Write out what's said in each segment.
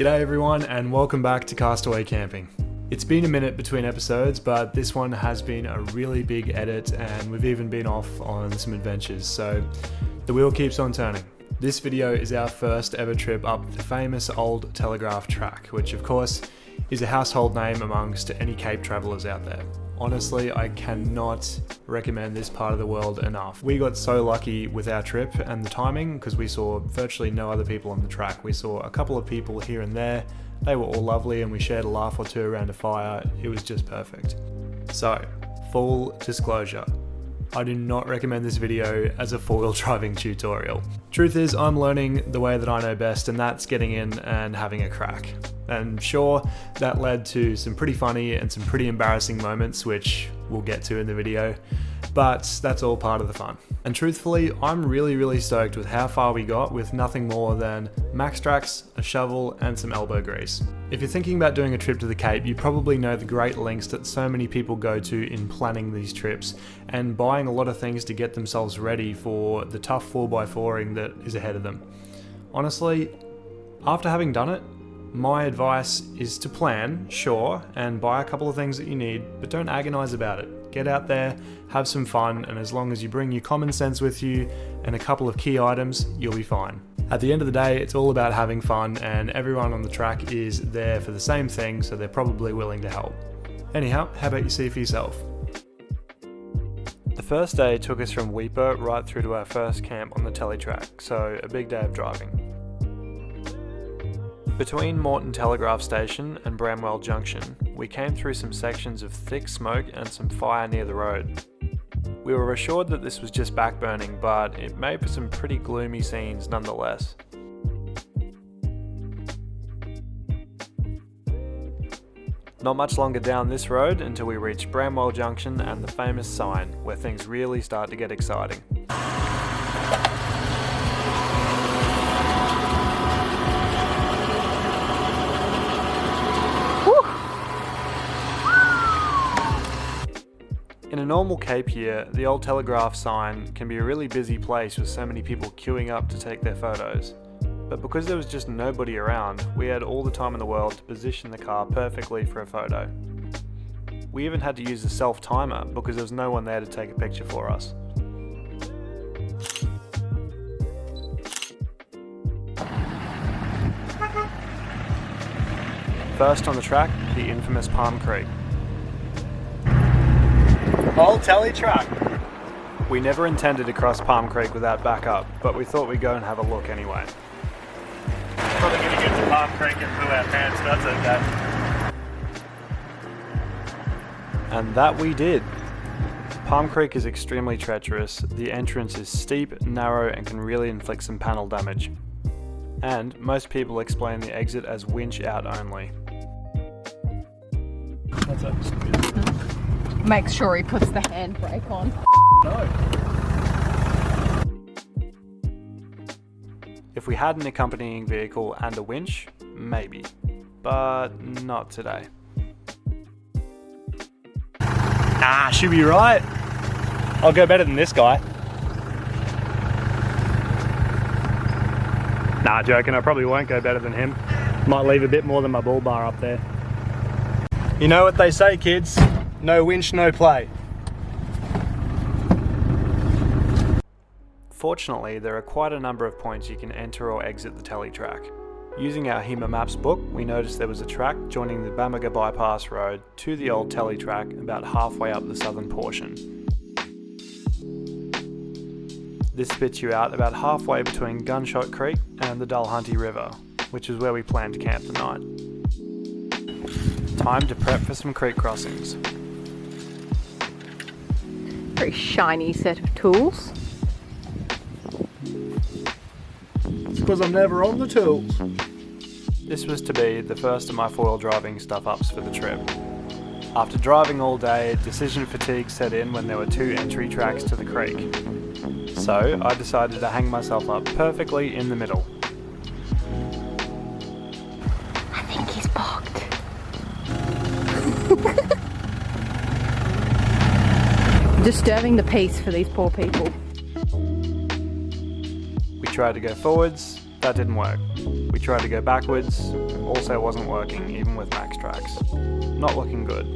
G'day everyone and welcome back to Castaway Camping. It's been a minute between episodes, but this one has been a really big edit and we've even been off on some adventures, so the wheel keeps on turning. This video is our first ever trip up the famous Old Telegraph Track, which of course is a household name amongst any Cape travellers out there. Honestly, I cannot recommend this part of the world enough. We got so lucky with our trip and the timing because we saw virtually no other people on the track. We saw a couple of people here and there. They were all lovely and we shared a laugh or two around a fire. It was just perfect. So, full disclosure. I do not recommend this video as a four-wheel driving tutorial. Truth is, I'm learning the way that I know best, and that's getting in and having a crack. And sure, that led to some pretty funny and some pretty embarrassing moments, which we'll get to in the video, but that's all part of the fun. And truthfully, I'm really stoked with how far we got with nothing more than max tracks, a shovel, and some elbow grease. If you're thinking about doing a trip to the Cape, you probably know the great lengths that so many people go to in planning these trips and buying a lot of things to get themselves ready for the tough 4x4ing that is ahead of them. Honestly, after having done it, my advice is to plan, sure, and buy a couple of things that you need, but don't agonize about it. Get out there, have some fun, and as long as you bring your common sense with you and a couple of key items, you'll be fine. At the end of the day, it's all about having fun, and everyone on the track is there for the same thing, so they're probably willing to help. Anyhow, how about you see for yourself? The first day took us from Weipa right through to our first camp on the Tele track, so a big day of driving. Between Moreton Telegraph Station and Bramwell Junction, we came through some sections of thick smoke and some fire near the road. We were assured that this was just backburning, but it made for some pretty gloomy scenes nonetheless. Not much longer down this road until we reached Bramwell Junction and the famous sign, where things really start to get exciting. In a normal Cape year, the Old Telegraph sign can be a really busy place with so many people queuing up to take their photos. But because there was just nobody around, we had all the time in the world to position the car perfectly for a photo. We even had to use a self-timer because there was no one there to take a picture for us. First on the track, the infamous Palm Creek. Old Telly track. We never intended to cross Palm Creek without backup, but we thought we'd go and have a look anyway. Probably going to get to Palm Creek and poo our pants, that's okay. And that we did. Palm Creek is extremely treacherous, the entrance is steep, narrow, and can really inflict some panel damage. And most people explain the exit as winch out only. What's up? Makes sure he puts the handbrake on. No. If we had an accompanying vehicle and a winch, maybe. But not today. Should be right. I'll go better than this guy. Nah, joking, I probably won't go better than him. Might leave a bit more than my bull bar up there. You know what they say, kids? No winch, no play. Fortunately, there are quite a number of points you can enter or exit the Tele track. Using our HEMA Maps book, we noticed there was a track joining the Bamaga Bypass Road to the Old Tele track about halfway up the southern portion. This spits you out about halfway between Gunshot Creek and the Dulhunty River, which is where we planned to camp tonight. Time to prep for some creek crossings. Very shiny set of tools. It's because I'm never on the tools. This was to be the first of my four-wheel driving stuff-ups for the trip. After driving all day, decision fatigue set in when there were two entry tracks to the creek. So I decided to hang myself up perfectly in the middle. I think he's bogged. Disturbing the peace for these poor people. We tried to go forwards, That didn't work. We tried to go backwards, also wasn't working even with max tracks. Not looking good.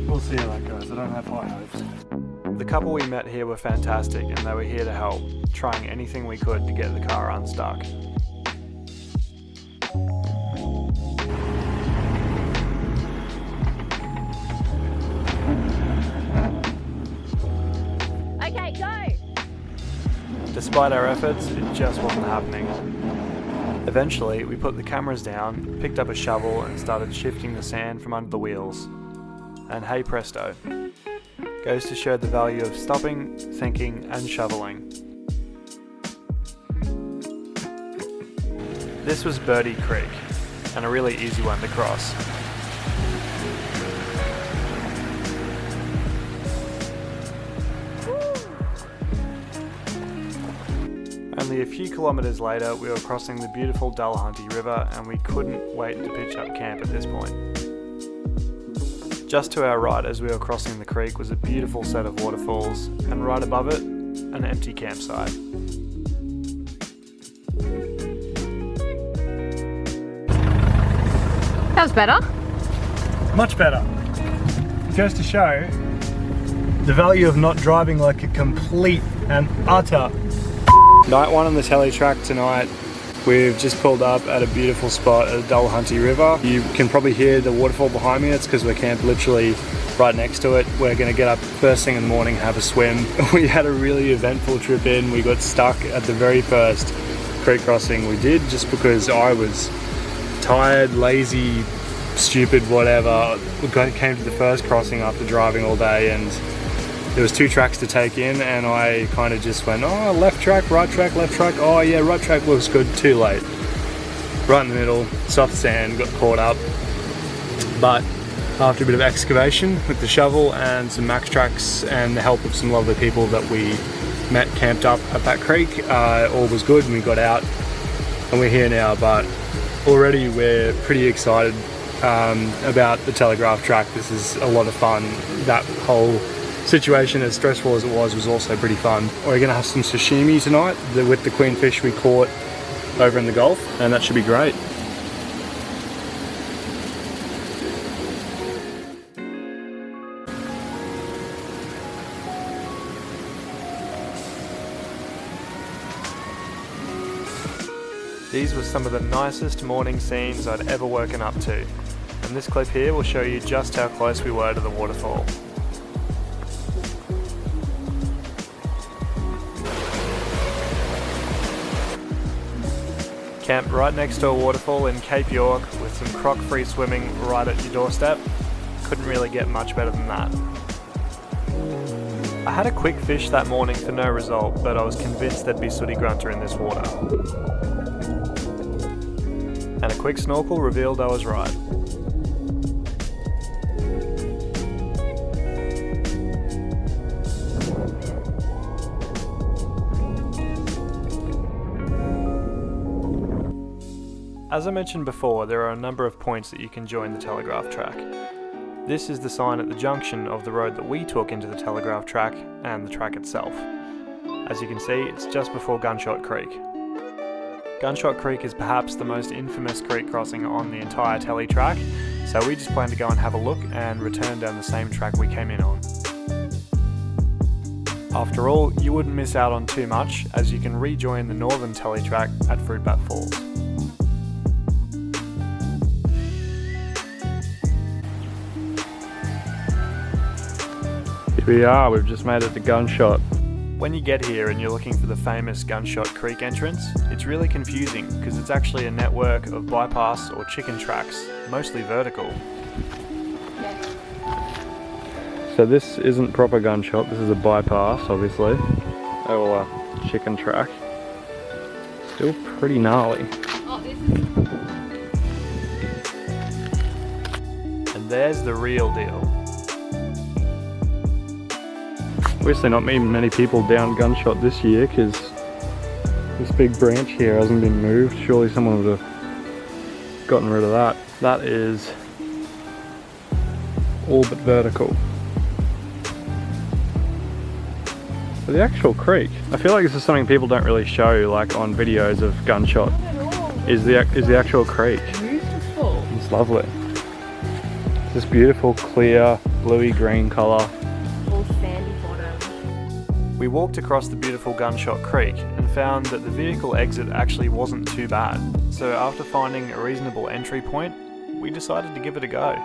We'll see how that goes. I don't have high hopes. The couple we met here were fantastic and they were here to help, trying anything we could to get the car unstuck. Okay, go! Despite our efforts, it just wasn't happening. Eventually, we put the cameras down, picked up a shovel and started shifting the sand from under the wheels. And hey presto. Goes to show the value of stopping, thinking and shoveling. This was Birdie Creek, and a really easy one to cross. Only a few kilometres later we were crossing the beautiful Dullahunty River and we couldn't wait to pitch up camp at this point. Just to our right as we were crossing the creek was a beautiful set of waterfalls, and right above it, an empty campsite. That was better. Much better. It goes to show the value of not driving like a complete and utter. Night one on the tele track tonight. We've just pulled up at a beautiful spot at the Dullahunty River. You can probably hear the waterfall behind me. It's because we're camped literally right next to it. We're going to get up first thing in the morning, have a swim. We had a really eventful trip in. We got stuck at the very first creek crossing we did just because I was tired, lazy, stupid, whatever. We came to the first crossing after driving all day and there was 2 tracks to take in and I kind of just went, oh, left track, right track, left track. Oh yeah, right track looks good, too late. Right in the middle, soft sand, got caught up. But after a bit of excavation with the shovel and some max tracks and the help of some lovely people that we met camped up at that creek, all was good and we got out and we're here now. But already we're pretty excited about the Telegraph Track. This is a lot of fun. That whole situation, as stressful as it was also pretty fun. We're gonna have some sashimi tonight with the queen fish we caught over in the Gulf, and that should be great. These were some of the nicest morning scenes I'd ever woken up to, and this clip here will show you just how close we were to the waterfall. Camped right next to a waterfall in Cape York with some croc-free swimming right at your doorstep. Couldn't really get much better than that. I had a quick fish that morning for no result, but I was convinced there'd be sooty grunter in this water. And a quick snorkel revealed I was right. As I mentioned before, there are a number of points that you can join the Telegraph Track. This is the sign at the junction of the road that we took into the Telegraph Track and the track itself. As you can see, it's just before Gunshot Creek. Gunshot Creek is perhaps the most infamous creek crossing on the entire Tele track, so we just plan to go and have a look and return down the same track we came in on. After all, you wouldn't miss out on too much, as you can rejoin the northern Tele track at Fruitbat Falls. Here we are, we've just made it to Gunshot. When you get here and you're looking for the famous Gunshot Creek entrance, it's really confusing because it's actually a network of bypass or chicken tracks, mostly vertical. So this isn't proper Gunshot, this is a bypass obviously, or a chicken track. Still pretty gnarly. Oh, this is... And there's the real deal. Obviously not many people down Gunshot this year because this big branch here hasn't been moved. Surely someone would have gotten rid of that. That is all but vertical. But the actual creek, I feel like this is something people don't really show like on videos of Gunshot, is the actual creek. Beautiful. It's lovely. This beautiful, clear, bluey green colour. All sandy bottom. We walked across the beautiful Gunshot Creek and found that the vehicle exit actually wasn't too bad. So after finding a reasonable entry point, we decided to give it a go.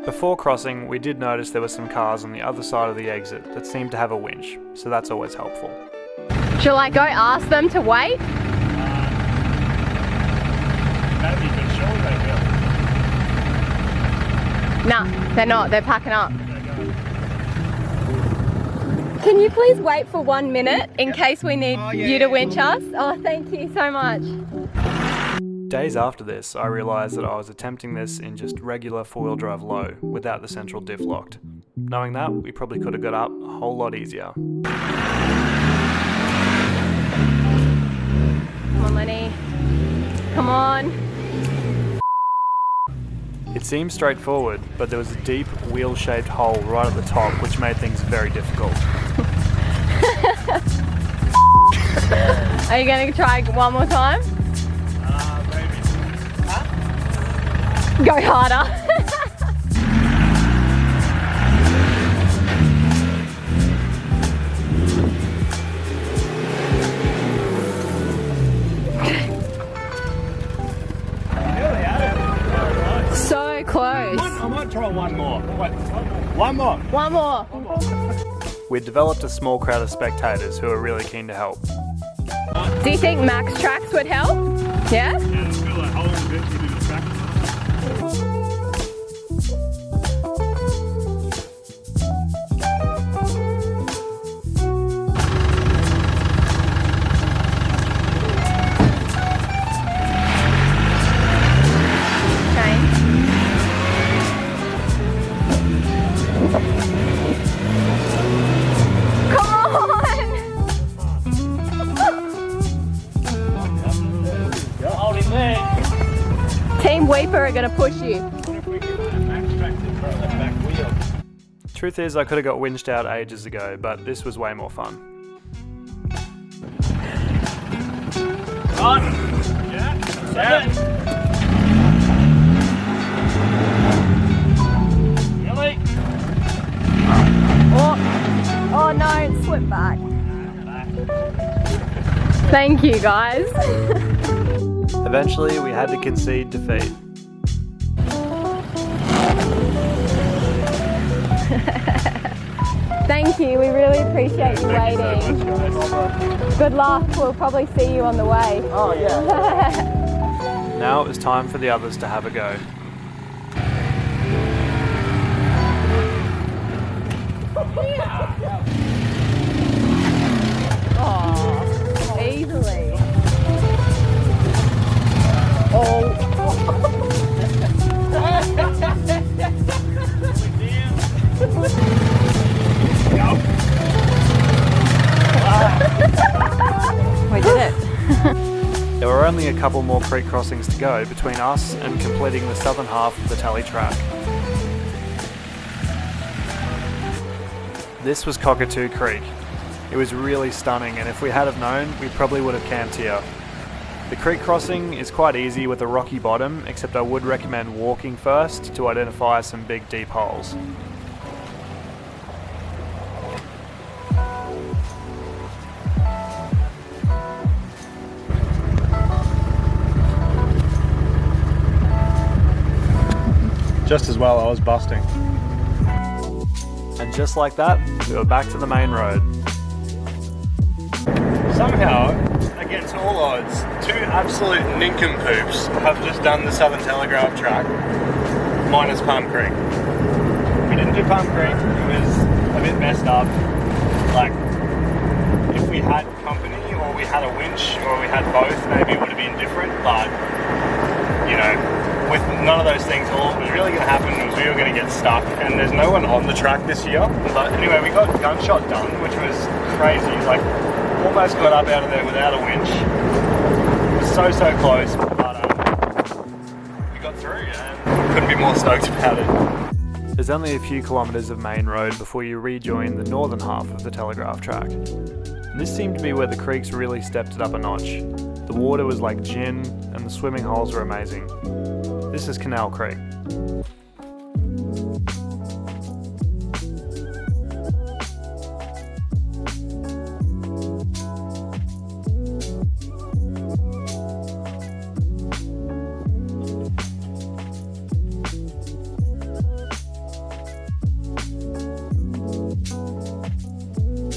Before crossing, we did notice there were some cars on the other side of the exit that seemed to have a winch, so that's always helpful. Shall I go ask them to wait? Maybe, but surely they will. Nah, they're not. They're packing up. Can you please wait for 1 minute in case we need you to winch us? Oh, thank you so much. Days after this, I realised that I was attempting this in just regular four-wheel drive low, without the central diff locked. Knowing that, we probably could have got up a whole lot easier. Come on, Lenny. Come on. It seemed straightforward, but there was a deep, wheel-shaped hole right at the top, which made things very difficult. Are you going to try one more time? Maybe. Huh? Go harder. So close. I might try one more. Wait, one more. One more. We'd developed a small crowd of spectators who were really keen to help. Do you think max tracks would help? Yeah? Yeah, it's got like holes a bit to do the track. Team Weeper are going to push you. Truth is, I could have got winched out ages ago, but this was way more fun. On! Yeah, 7. Really? Oh no, it slipped back. Thank you, guys. Eventually, we had to concede defeat. Thank you, we really appreciate you waiting. Good luck, we'll probably see you on the way. Oh yeah. Now it was time for the others to have a go. Oh, easily. Oh. We did it. There were only a couple more creek crossings to go between us and completing the southern half of the Tally Track. This was Cockatoo Creek. It was really stunning, and if we had have known, we probably would have camped here. The creek crossing is quite easy with a rocky bottom, except I would recommend walking first to identify some big deep holes. Just as well, I was busting. And just like that, we were back to the main road. Somehow, against all odds, 2 absolute nincompoops have just done the Southern Telegraph Track, minus Palm Creek. We didn't do Palm Creek, it was a bit messed up. Like, if we we had company or we had a winch or we had both, maybe it would have been different, but you know, with none of those things, all that was really going to happen was we were going to get stuck, and there's no one on the track this year. But anyway, we got Gunshot done, which was crazy. Like, almost got up out of there without a winch. It was so close, but we got through and couldn't be more stoked about it. There's only a few kilometres of main road before you rejoin the northern half of the Telegraph Track. And this seemed to be where the creeks really stepped it up a notch. The water was like gin, and the swimming holes were amazing. This is Canal Creek.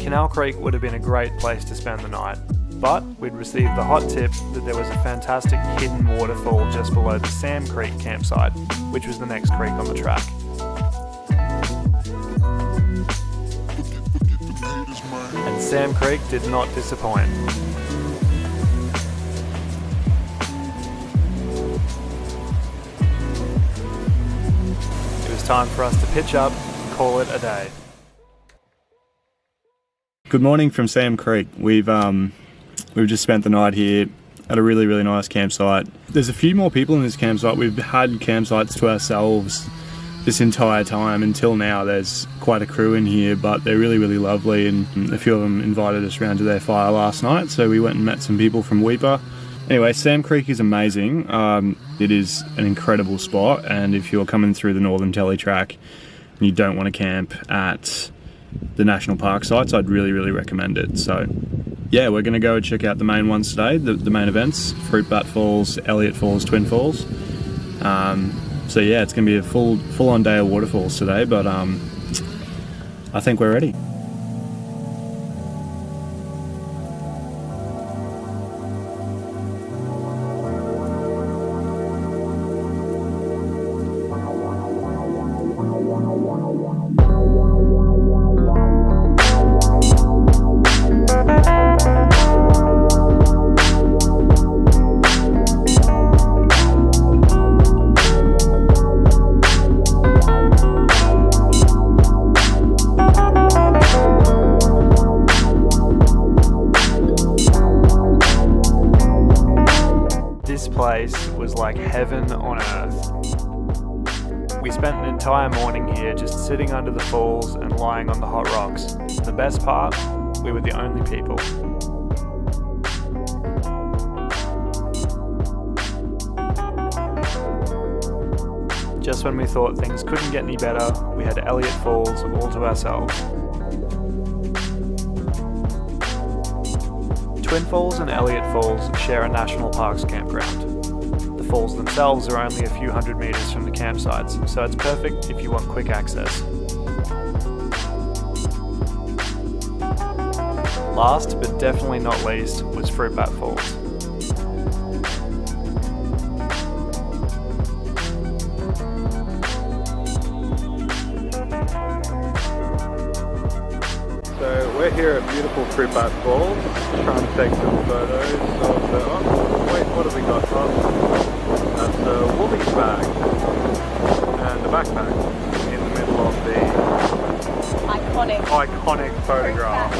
Canal Creek would have been a great place to spend the night, but we'd received the hot tip that there was a fantastic hidden waterfall just below the Sam Creek campsite, which was the next creek on the track. And Sam Creek did not disappoint. It was time for us to pitch up and call it a day. Good morning from Sam Creek. We've just spent the night here at a really nice campsite. There's a few more people in this campsite. We've had campsites to ourselves this entire time until now. There's quite a crew in here, but they're really lovely, and a few of them invited us around to their fire last night, so we went and met some people from Weipa. Anyway, Sam Creek is amazing. It is an incredible spot, and if you're coming through the Northern Tele track and you don't want to camp at the national park sites, I'd really recommend it. So yeah, we're going to go check out the main ones today, the main events, Fruitbat Falls, Elliott Falls, Twin Falls. So yeah, it's going to be a full-on day of waterfalls today, but I think we're ready. Place was like heaven on earth. We spent an entire morning here just sitting under the falls and lying on the hot rocks. And the best part, we were the only people. Just when we thought things couldn't get any better, we had Elliott Falls all to ourselves. Twin Falls and Elliott Falls share a national parks campground. The falls themselves are only a few hundred metres from the campsites, so it's perfect if you want quick access. Last but definitely not least was Fruitbat Falls. So we're here at beautiful Fruitbat Falls, trying to take some photos of the, oh, wait, what have we got? That's the Woolies bag and the backpack in the middle of the iconic photograph.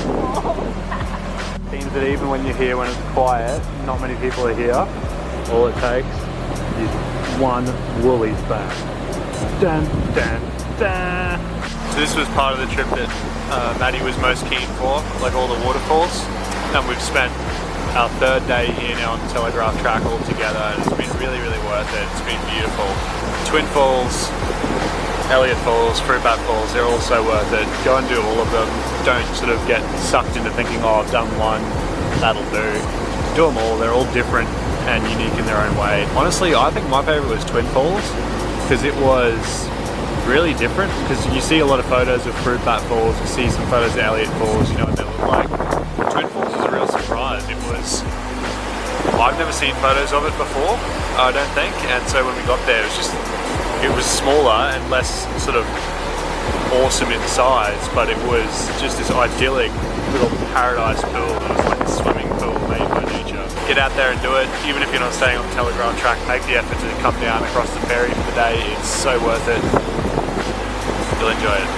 Seems that even when you're here, when it's quiet, not many people are here, all it takes is one Woolies bag. Dun, dun, dun. So this was part of the trip that Maddie was most keen for, like all the waterfalls, and we've spent our third day here now on the Telegraph Track all together, and it's been really worth it. It's been beautiful. Twin Falls, Elliott Falls, Fruitbat Falls, they're all so worth it. Go and do all of them. Don't sort of get sucked into thinking, oh, I've done one, that'll do. Do them all. They're all different and unique in their own way. Honestly, I think my favourite was Twin Falls, because it was really different, because you see a lot of photos of Fruitbat Falls, you see some photos of Elliott Falls, you know what they look like. But Twin Falls was a real surprise. It was, I've never seen photos of it before, I don't think, and so when we got there it was smaller and less sort of awesome in size, but it was just this idyllic little paradise pool. It was like a swimming pool made by nature. Get out there and do it, even if you're not staying on the Telegraph Track. Make the effort to come down across the ferry for the day. It's so worth it. You'll enjoy it.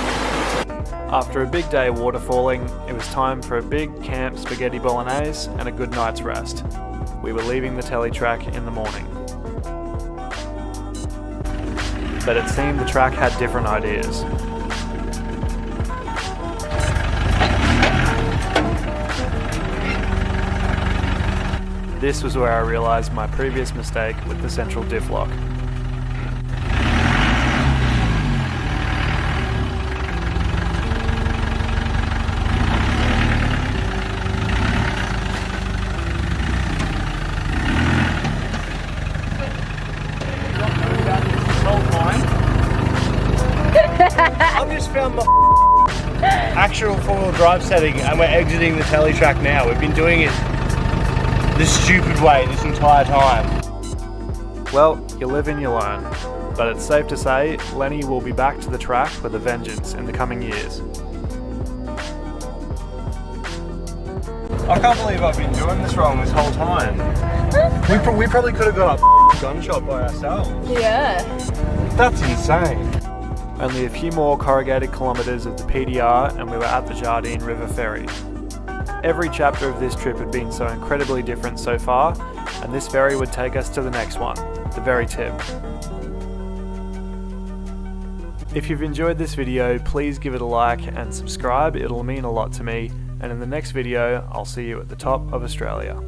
After a big day waterfalling, it was time for a big camp spaghetti bolognese and a good night's rest. We were leaving the Tele track in the morning. But it seemed the track had different ideas. This was where I realised my previous mistake with the central diff lock. I've just found my actual four-wheel drive setting and we're exiting the Tele track now. We've been doing it the stupid way this entire time. Well, you live and you learn, but it's safe to say Lenny will be back to the track with a vengeance in the coming years. I can't believe I've been doing this wrong this whole time. We probably could have got a gunshot by ourselves. Yeah. That's insane. Only a few more corrugated kilometres of the PDR and we were at the Jardine River Ferry. Every chapter of this trip had been so incredibly different so far, and this ferry would take us to the next one, the very tip. If you've enjoyed this video, please give it a like and subscribe, it'll mean a lot to me, and in the next video, I'll see you at the top of Australia.